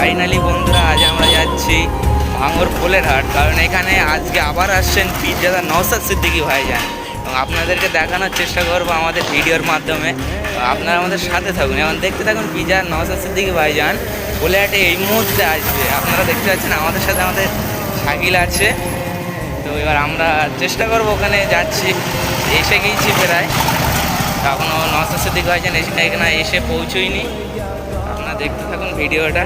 Finally বন্ধুরা আজ আমরা যাচ্ছি ভাঙর পোলের হাট, কারণ এখানে আজকে আবার আসছেন পিৎজা নওশাদ সিদ্দিকী ভাইজান, এবং আপনাদেরকে দেখানোর চেষ্টা করবো আমাদের ভিডিওর মাধ্যমে। আপনারা আমাদের সাথে থাকুন এবং দেখতে থাকুন পিৎজা নওশাদ সিদ্দিকী ভাইজান পোলে হাটে এই মুহূর্তে আসবে। আপনারা দেখতে পাচ্ছেন আমাদের সাথে আমাদের শাকিল আছে। তো এবার আমরা চেষ্টা করবো, ওখানে যাচ্ছি, এসে গিয়েছি প্রায়, এখনও নওশাদ সিদ্দিকী ভাইজান এখানে এসে পৌঁছইনি। আপনারা দেখতে থাকুন ভিডিওটা।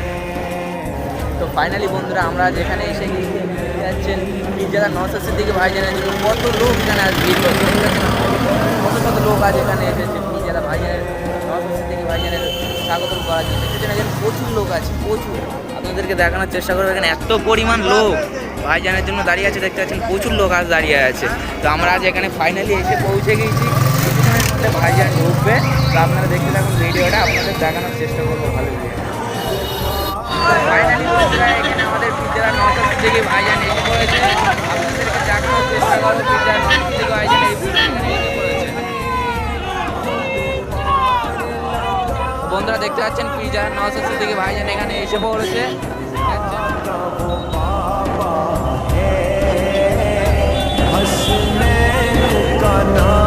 তো ফাইনালি বন্ধুরা আমরা যেখানে এসে গিয়েছি, যাচ্ছেন পিৎজা নওশাদ সিদ্দিকী ভাইজানের জন্য কত লোক এখানে আজ ভিড় করছে, কত কত লোক আজ এখানে এসেছে পিৎজা ভাইজানের নওশাদ সিদ্দিকী ভাইজানের স্বাগতম করার জন্য। দেখতেছেন এখানে প্রচুর লোক আছে, প্রচুর। আপনাদেরকে দেখানোর চেষ্টা করবো এখানে এত পরিমাণ লোক ভাইজানের জন্য দাঁড়িয়ে আছে। দেখতে পাচ্ছেন প্রচুর লোক আজ দাঁড়িয়ে আছে। তো আমরা আজ এখানে ফাইনালি এসে পৌঁছে গিয়েছি, কিছুক্ষণের মধ্যে ভাইজান ঢুকবে। তো আপনারা দেখতে থাকুন ভিডিওটা, আপনাদের দেখানোর চেষ্টা করবো ভালো করে। ফাইনালি বন্ধুরা এখানে আমাদের পিৎজা নওশাদ সিদ্দিকী ভাইজান এসে পড়েছে। আপনাদেরকে দেখানোর চেষ্টা করবো পিৎজা নওশাদ সিদ্দিকী ভাইজান এই এখানে এসে পড়েছে। বন্ধুরা দেখতে পাচ্ছেন পিৎজা নওশাদ সিদ্দিকী ভাইজান এখানে এসে পড়েছে। हंसने का नाम